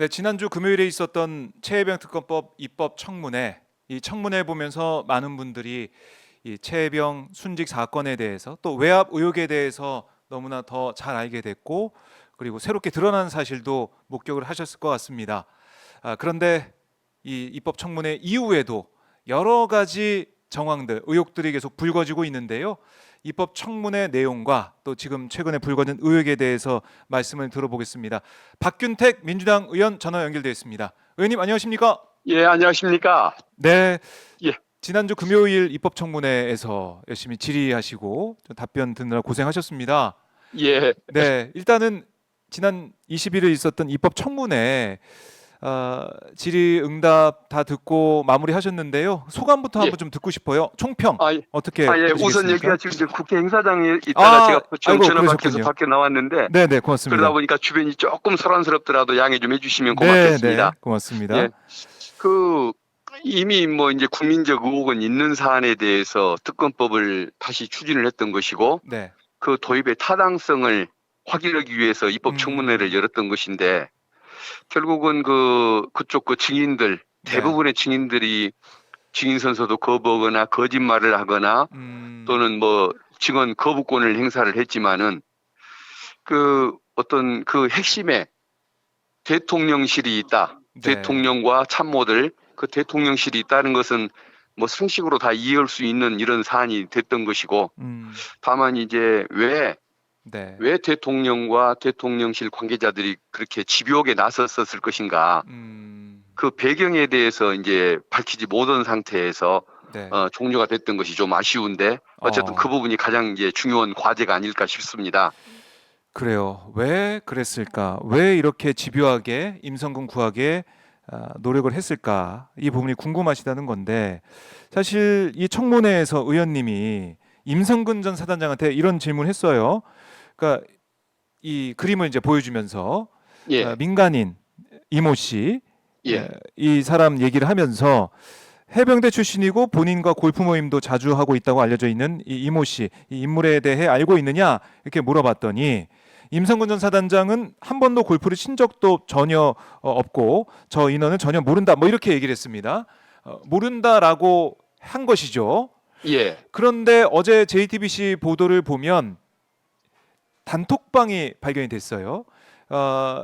네, 지난주 금요일에 있었던 최혜병 특검법 입법 청문회, 이 청문회 보면서 많은 분들이 이 최혜병 순직 사건에 대해서 또 외압 의혹에 대해서 너무나 더 잘 알게 됐고, 그리고 새롭게 드러난 사실도 목격을 하셨을 것 같습니다. 그런데 이 입법 청문회 이후에도 여러 가지 정황들, 의혹들이 계속 불거지고 있는데요. 입법 청문회 내용과 또 지금 최근에 불거진 의혹에 대해서 말씀을 들어보겠습니다. 박균택 민주당 의원 전화 연결되어 있습니다. 의원님 안녕하십니까? 예, 안녕하십니까? 네, 예, 지난주 금요일 입법 청문회에서 열심히 질의하시고 답변 듣느라 고생하셨습니다. 예, 네, 일단은 지난 21일 있었던 입법 청문회 질의응답 다 듣고 마무리하셨는데요. 소감부터 예. 한번 좀 듣고 싶어요. 총평 예. 어떻게 예. 우선 보시겠습니까? 여기가 지금 이제 국회 행사장에 있다가 제가 좀 아이고 전화 받겨서 그러셨군요. 밖에 나왔는데, 네네 그러다 고맙습니다. 보니까 주변이 조금 소란스럽더라도 양해 좀 해주시면 네네 고맙겠습니다. 고맙습니다. 예, 그, 이미 뭐 이제 국민적 의혹은 있는 사안에 대해서 특검법을 다시 추진을 했던 것이고, 네. 그 도입의 타당성을 확인하기 위해서 입법 청문회를 열었던 것인데, 결국은 그쪽 증인들, 네. 대부분의 증인들이 증인 선서도 거부하거나 거짓말을 하거나 또는 뭐 증언 거부권을 행사를 했지만은 어떤 핵심에 대통령실이 있다. 네. 대통령과 참모들, 대통령실이 있다는 것은 뭐 상식으로 다 이해할 수 있는 이런 사안이 됐던 것이고, 다만 이제 네. 왜 대통령과 대통령실 관계자들이 그렇게 집요하게 나섰었을 것인가. 그 배경에 대해서 이제 밝히지 못한 상태에서 네. 종료가 됐던 것이 좀 아쉬운데, 어쨌든 그 부분이 가장 이제 중요한 과제가 아닐까 싶습니다. 그래요. 왜 그랬을까? 왜 이렇게 집요하게 임성근 구하게 노력을 했을까? 이 부분이 궁금하시다는 건데, 사실 이 청문회에서 의원님이 임성근 전 사단장한테 이런 질문했어요. 그러니까 이 그림을 이제 보여주면서 예, 민간인 이모 씨, 예, 이 사람 얘기를 하면서 해병대 출신이고 본인과 골프 모임도 자주 하고 있다고 알려져 있는 이 이모 씨, 이 인물에 대해 알고 있느냐 이렇게 물어봤더니 임성근 전 사단장은 한 번도 골프를 친 적도 전혀 없고 저 인원은 전혀 모른다 뭐 이렇게 얘기를 했습니다. 모른다라고 한 것이죠. 예, 그런데 어제 JTBC 보도를 보면 단톡방이 발견이 됐어요.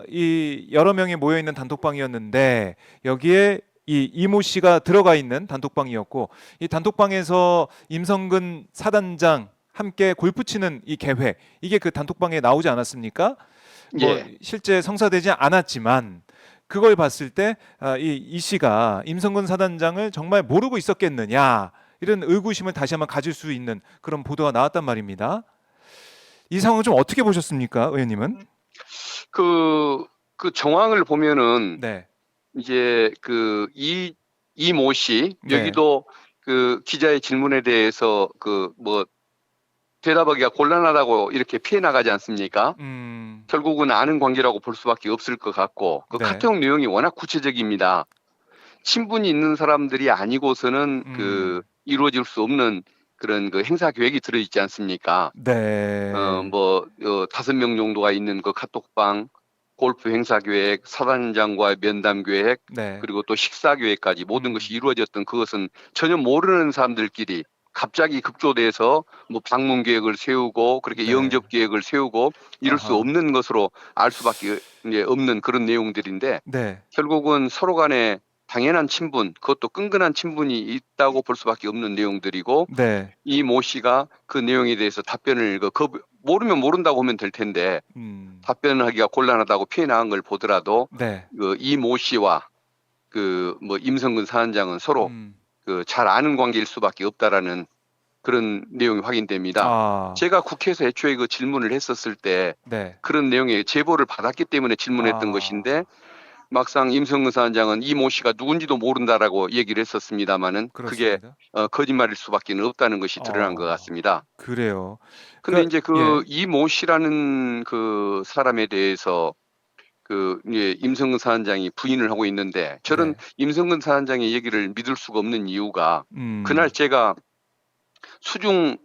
이 여러 명이 모여 있는 단톡방이었는데 여기에 이 이모 씨가 들어가 있는 단톡방이었고, 이 단톡방에서 임성근 사단장 함께 골프 치는 이 계획, 이게 그 단톡방에 나오지 않았습니까? 뭐 예. 실제 성사되지 않았지만 그걸 봤을 때 이 씨가 임성근 사단장을 정말 모르고 있었겠느냐, 이런 의구심을 다시 한번 가질 수 있는 그런 보도가 나왔단 말입니다. 이 상황을 좀 어떻게 보셨습니까, 의원님은? 그 정황을 보면은 네. 이제 이모 씨, 네. 여기도 기자의 질문에 대해서 뭐 대답하기가 곤란하다고 이렇게 피해 나가지 않습니까? 결국은 아는 관계라고 볼 수밖에 없을 것 같고, 네. 카톡 내용이 워낙 구체적입니다. 친분이 있는 사람들이 아니고서는 이루어질 수 없는 그런 행사 계획이 들어있지 않습니까? 네. 5명 정도가 있는 카톡방, 골프 행사 계획, 사단장과의 면담 계획, 네. 그리고 또 식사 계획까지 모든 것이 이루어졌던 그것은 전혀 모르는 사람들끼리 갑자기 급조돼서 뭐 방문 계획을 세우고 그렇게 네. 영접 계획을 세우고 이럴 수 아하. 없는 것으로 알 수밖에 없는 그런 내용들인데, 네. 결국은 서로 간에 당연한 친분, 그것도 끈끈한 친분이 있다고 볼 수밖에 없는 내용들이고, 네. 이 모 씨가 그 내용에 대해서 답변을 모르면 모른다고 하면 될 텐데 답변을 하기가 곤란하다고 피해 나간 걸 보더라도 네. 이 모 씨와 뭐 임성근 사단장은 서로 잘 아는 관계일 수밖에 없다라는 그런 내용이 확인됩니다. 제가 국회에서 애초에 질문을 했었을 때 네. 그런 내용의 제보를 받았기 때문에 질문했던 것인데, 막상 임성근 사단장은 이 모 씨가 누군지도 모른다라고 얘기를 했었습니다마는 그게 그렇습니다. 거짓말일 수밖에 없다는 것이 드러난 것 같습니다. 그래요. 근데 그러니까 이제 이 모 씨라는 사람에 대해서 이제 임성근 사단장이 부인을 하고 있는데, 저는 네. 임성근 사단장의 얘기를 믿을 수가 없는 이유가, 그날 음. 제가 수중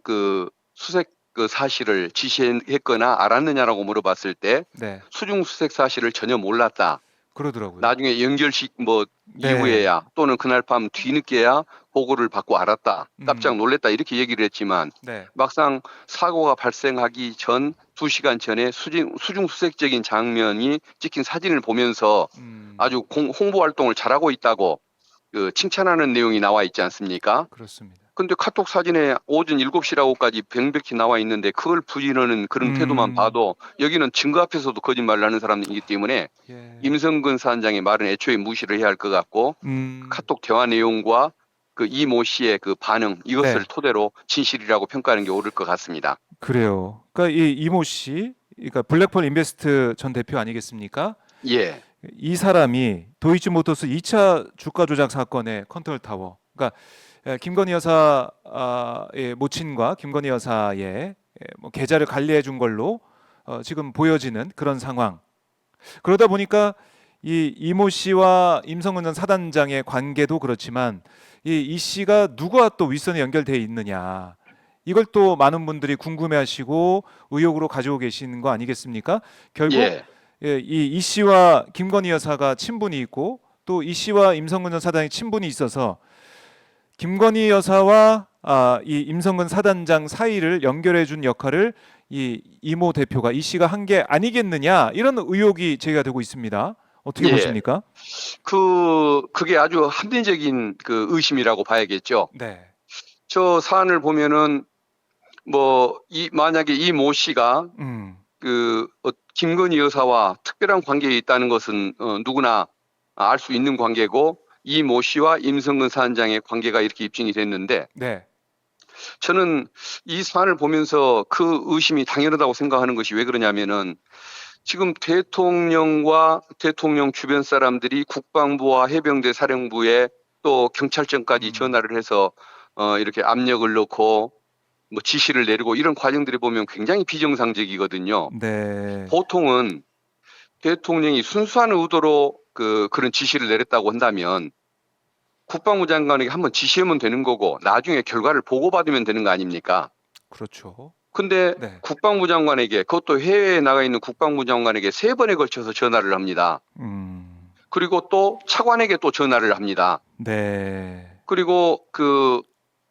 수색 사실을 지시했거나 알았느냐라고 물어봤을 때 네. 수중 수색 사실을 전혀 몰랐다. 그러더라고요. 나중에 연결식 뭐 네. 이후에야 또는 그날 밤 뒤늦게야 보고를 받고 알았다. 깜짝 음. 놀랐다. 이렇게 얘기를 했지만 네. 막상 사고가 발생하기 전 2시간 전에 수중수색적인 장면이 찍힌 사진을 보면서 아주 홍보 활동을 잘하고 있다고 칭찬하는 내용이 나와 있지 않습니까? 그렇습니다. 근데 카톡 사진에 오전 7시라고까지 명백히 나와 있는데 그걸 부인하는 그런 태도만 봐도 여기는 증거 앞에서도 거짓말을 하는 사람이기 때문에 예. 임성근 사단장의 말은 애초에 무시를 해야 할 것 같고 카톡 대화 내용과 그 이모 씨의 그 반응 이것을 네. 토대로 진실이라고 평가하는 게 옳을 것 같습니다. 그래요. 그러니까 이 이모 씨, 그러니까 블랙펄 인베스트 전 대표 아니겠습니까? 예. 이 사람이 도이치모터스 2차 주가 조작 사건의 컨트롤 타워, 그러니까 김건희 여사의 모친과 김건희 여사의 뭐 계좌를 관리해 준 걸로 지금 보여지는 그런 상황. 그러다 보니까 이 이모 씨와 임성근 전 사단장의 관계도 그렇지만 이 씨가 누구와 또 윗선에 연결되어 있느냐. 이걸 또 많은 분들이 궁금해하시고 의혹으로 가지고 계시는 거 아니겠습니까? 결국 예. 이 씨와 김건희 여사가 친분이 있고 또 이 씨와 임성근 전 사단이 친분이 있어서 김건희 여사와 이 임성근 사단장 사이를 연결해 준 역할을 이 이모 대표가 이 씨가 한 게 아니겠느냐 이런 의혹이 제기가 되고 있습니다. 어떻게 예. 보십니까? 그게 아주 합리적인 그 의심이라고 봐야겠죠. 네. 저 사안을 보면은 뭐 만약에 이 모 씨가 김건희 여사와 특별한 관계에 있다는 것은 누구나 알 수 있는 관계고 이 모 씨와 임성근 사단장의 관계가 이렇게 입증이 됐는데 네. 저는 이 사안을 보면서 그 의심이 당연하다고 생각하는 것이 왜 그러냐면은 지금 대통령과 대통령 주변 사람들이 국방부와 해병대 사령부에 또 경찰청까지 전화를 해서 이렇게 압력을 넣고 뭐 지시를 내리고 이런 과정들을 보면 굉장히 비정상적이거든요. 네. 보통은 대통령이 순수한 의도로 그런 지시를 내렸다고 한다면 국방부 장관에게 한번 지시하면 되는 거고 나중에 결과를 보고받으면 되는 거 아닙니까? 그렇죠. 근데 네. 국방부 장관에게 그것도 해외에 나가 있는 국방부 장관에게 3번에 걸쳐서 전화를 합니다. 그리고 또 차관에게 또 전화를 합니다. 네. 그리고 그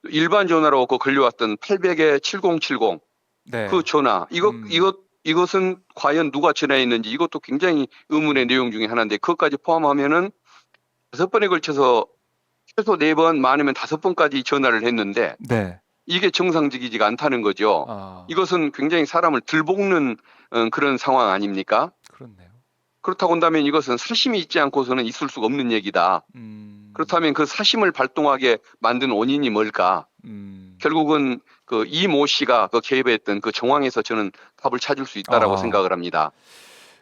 일반 전화로 걸려왔던 800에 7070 네. 그 전화 이것은 과연 누가 전화했는지 이것도 굉장히 의문의 내용 중에 하나인데 그것까지 포함하면은 5번에 걸쳐서 최소 4번 많으면 5번까지 전화를 했는데 네. 이게 정상적이지가 않다는 거죠. 이것은 굉장히 사람을 들볶는 그런 상황 아닙니까? 그렇네요. 그렇다고 한다면 이것은 사심이 있지 않고서는 있을 수가 없는 얘기다. 그렇다면 그 사심을 발동하게 만든 원인이 뭘까? 결국은 그 이모 씨가 그 개입했던 그 정황에서 저는 답을 찾을 수 있다라고 생각을 합니다.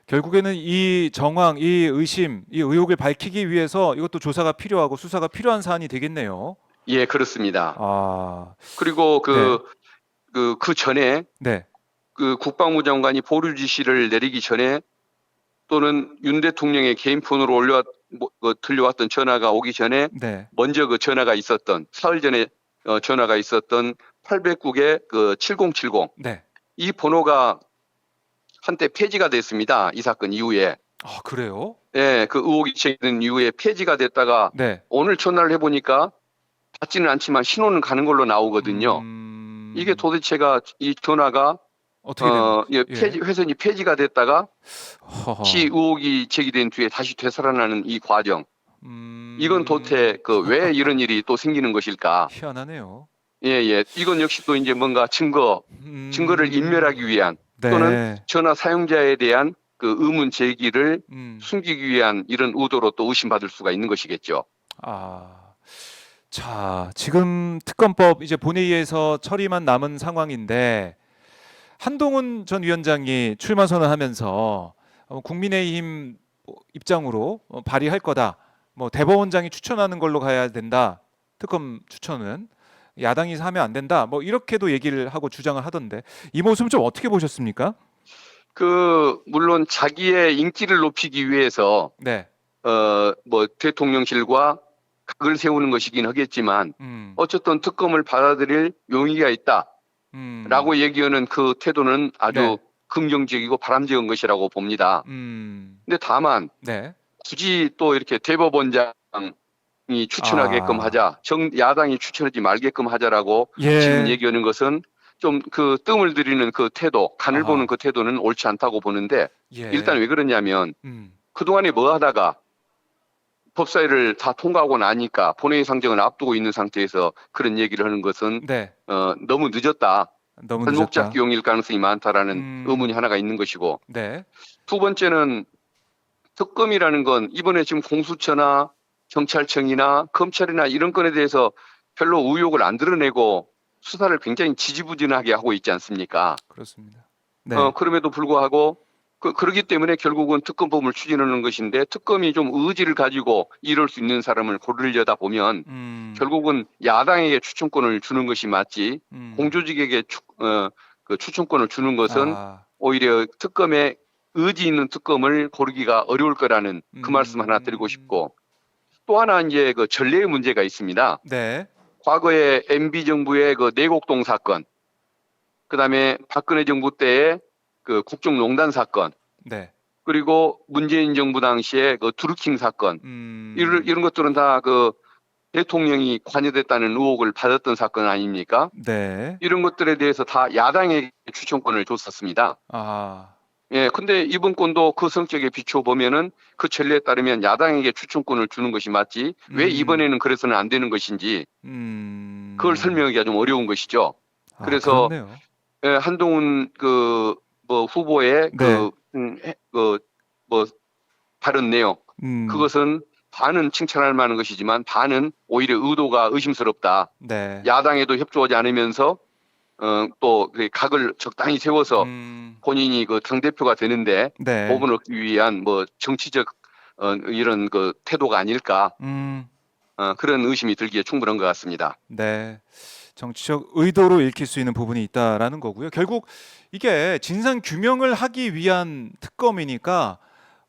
결국에는 이 정황, 이 의심, 이 의혹을 밝히기 위해서 이것도 조사가 필요하고 수사가 필요한 사안이 되겠네요. 예, 그렇습니다. 그리고 그 전에 네. 그 국방부 장관이 보류 지시를 내리기 전에 또는 윤 대통령의 개인 폰으로 들려왔던 전화가 오기 전에 네. 먼저 그 전화가 있었던 사흘 전에 전화가 있었던 800국의 그 7070 네. 이 번호가 한때 폐지가 됐습니다. 이 사건 이후에. 그래요? 예, 그 의혹이 제기된 이후에 폐지가 됐다가 네. 오늘 전화를 해보니까 받지는 않지만 신호는 가는 걸로 나오거든요. 이게 도대체가 이 전화가 어떻게 되는 회선이 폐지가 됐다가 시 의혹이 제기된 뒤에 다시 되살아나는 이 과정. 이건 도대체 왜 이런 일이 또 생기는 것일까? 희한하네요. 예. 이건 역시 또 이제 뭔가 증거를 인멸하기 위한 또는 전화 사용자에 대한 그 의문 제기를 숨기기 위한 이런 의도로 또 의심받을 수가 있는 것이겠죠. 자, 지금 특검법 이제 본회의에서 처리만 남은 상황인데 한동훈 전 위원장이 출마 선언하면서 국민의힘 입장으로 발의할 거다. 뭐 대법원장이 추천하는 걸로 가야 된다. 특검 추천은 야당이 하면 안 된다. 뭐 이렇게도 얘기를 하고 주장을 하던데 이 모습은 좀 어떻게 보셨습니까? 물론 자기의 인기를 높이기 위해서 네. 뭐 대통령실과 각을 세우는 것이긴 하겠지만 어쨌든 특검을 받아들일 용의가 있다라고 얘기하는 그 태도는 아주 긍정적이고 바람직한 것이라고 봅니다. 근데 다만 굳이 또 이렇게 대법원장이 추천하게끔 하자, 야당이 추천하지 말게끔 하자라고 예. 지금 얘기하는 것은 좀 그 뜸을 들이는 그 태도, 간을 아하. 보는 그 태도는 옳지 않다고 보는데, 예. 일단 왜 그러냐면 그동안에 뭐 하다가 법사위를 다 통과하고 나니까 본회의 상정을 앞두고 있는 상태에서 그런 얘기를 하는 것은 네. 너무 늦었다. 너무 발목 늦었다. 잡기용일 가능성이 많다라는 의문이 하나가 있는 것이고, 네. 두 번째는 특검이라는 건 이번에 지금 공수처나 경찰청이나 검찰이나 이런 건에 대해서 별로 의혹을 안 드러내고 수사를 굉장히 지지부진하게 하고 있지 않습니까? 그렇습니다. 네. 그럼에도 불구하고 그러기 때문에 결국은 특검법을 추진하는 것인데, 특검이 좀 의지를 가지고 이럴 수 있는 사람을 고르려다 보면 결국은 야당에게 추천권을 주는 것이 맞지, 공조직에게 그 추천권을 주는 것은 오히려 특검에 의지 있는 특검을 고르기가 어려울 거라는 그 말씀 하나 드리고 싶고, 또 하나 이제 그 전례의 문제가 있습니다. 네. 과거에 MB 정부의 그 내곡동 사건, 그다음에 박근혜 정부 때의 그 국정농단 사건, 네. 그리고 문재인 정부 당시에 그 드루킹 사건, 이런 것들은 다 그 대통령이 관여됐다는 의혹을 받았던 사건 아닙니까? 네. 이런 것들에 대해서 다 야당에게 추천권을 줬었습니다. 예, 근데 이번 건도 그 성격에 비춰 보면은 그 전례에 따르면 야당에게 추천권을 주는 것이 맞지, 왜 이번에는 그래서는 안 되는 것인지 그걸 설명하기가 좀 어려운 것이죠. 그래서 그렇네요. 예, 한동훈 그 뭐 후보의 네. 뭐 다른 내용, 그것은 반은 칭찬할 만한 것이지만 반은 오히려 의도가 의심스럽다. 네. 야당에도 협조하지 않으면서 또 그 각을 적당히 세워서 본인이 그 당대표가 되는데 네. 법을 얻기 위한 뭐 정치적 이런 그 태도가 아닐까, 그런 의심이 들기에 충분한 것 같습니다. 네. 정치적 의도로 읽힐 수 있는 부분이 있다라는 거고요. 결국 이게 진상 규명을 하기 위한 특검이니까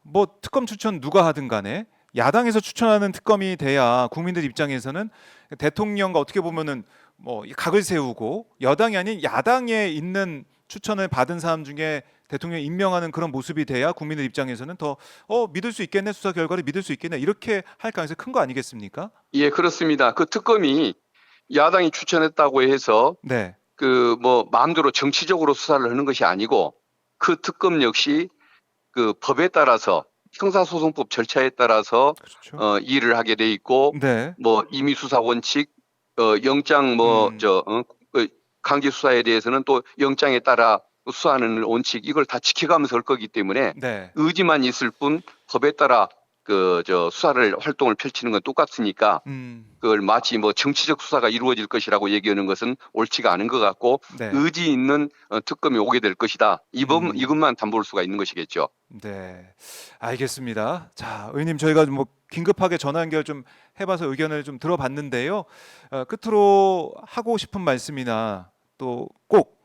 뭐 특검 추천 누가 하든 간에 야당에서 추천하는 특검이 돼야 국민들 입장에서는 대통령과 어떻게 보면은 뭐 각을 세우고, 여당이 아닌 야당에 있는 추천을 받은 사람 중에 대통령 임명하는 그런 모습이 돼야 국민들 입장에서는 더 믿을 수 있겠네, 수사 결과를 믿을 수 있겠네, 이렇게 할 가능성이 큰 거 아니겠습니까? 예, 그렇습니다. 그 특검이 야당이 추천했다고 해서 네. 그 뭐 마음대로 정치적으로 수사를 하는 것이 아니고, 그 특검 역시 그 법에 따라서, 형사소송법 절차에 따라서 그렇죠. 일을 하게 돼 있고, 네. 뭐 임의 수사 원칙, 영장 강제 수사에 대해서는 또 영장에 따라 수사하는 원칙, 이걸 다 지켜가면서 할 거기 때문에 네. 의지만 있을 뿐 법에 따라 수사를 활동을 펼치는 건 똑같으니까 그걸 마치 뭐 정치적 수사가 이루어질 것이라고 얘기하는 것은 옳지가 않은 것 같고, 네. 의지 있는 특검이 오게 될 것이다. 이것만 담볼 수가 있는 것이겠죠. 네, 알겠습니다. 자, 의원님, 저희가 뭐 긴급하게 전화 연결 좀 해봐서 의견을 좀 들어봤는데요. 끝으로 하고 싶은 말씀이나 또 꼭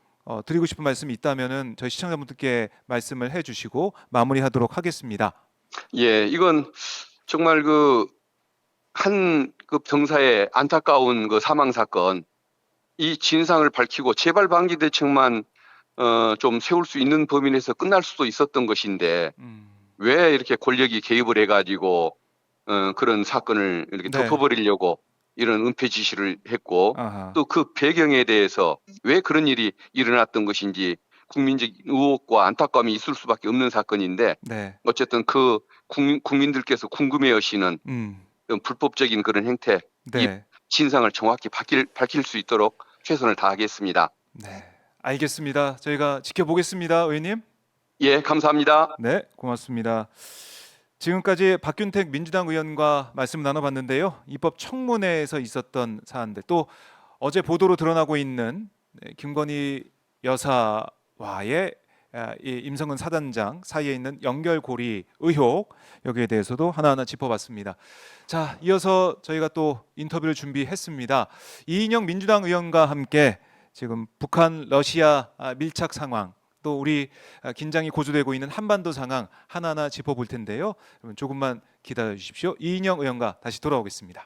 드리고 싶은 말씀이 있다면은 저희 시청자분들께 말씀을 해주시고 마무리하도록 하겠습니다. 예, 이건 정말 그 한 그 병사의 안타까운 그 사망 사건, 이 진상을 밝히고 재발 방지 대책만 좀 세울 수 있는 범위 내에서 끝날 수도 있었던 것인데, 왜 이렇게 권력이 개입을 해가지고 그런 사건을 이렇게 네. 덮어버리려고 이런 은폐 지시를 했고, 아하. 또 그 배경에 대해서 왜 그런 일이 일어났던 것인지 국민적 의혹과 안타까움이 있을 수밖에 없는 사건인데, 네. 어쨌든 그 국민들께서 궁금해하시는 불법적인 그런 행태, 이 네. 진상을 정확히 밝힐 수 있도록 최선을 다하겠습니다. 네, 알겠습니다. 저희가 지켜보겠습니다, 의원님. 예, 감사합니다. 네, 고맙습니다. 지금까지 박균택 민주당 의원과 말씀 나눠봤는데요. 입법 청문회에서 있었던 사안들, 또 어제 보도로 드러나고 있는 김건희 여사와의 이 임성근 사단장 사이에 있는 연결고리 의혹, 여기에 대해서도 하나하나 짚어봤습니다. 자, 이어서 저희가 또 인터뷰를 준비했습니다. 이인영 민주당 의원과 함께 지금 북한 러시아 밀착 상황, 또 우리 긴장이 고조되고 있는 한반도 상황 하나하나 짚어볼 텐데요. 여러분 조금만 기다려 주십시오. 이인영 의원과 다시 돌아오겠습니다.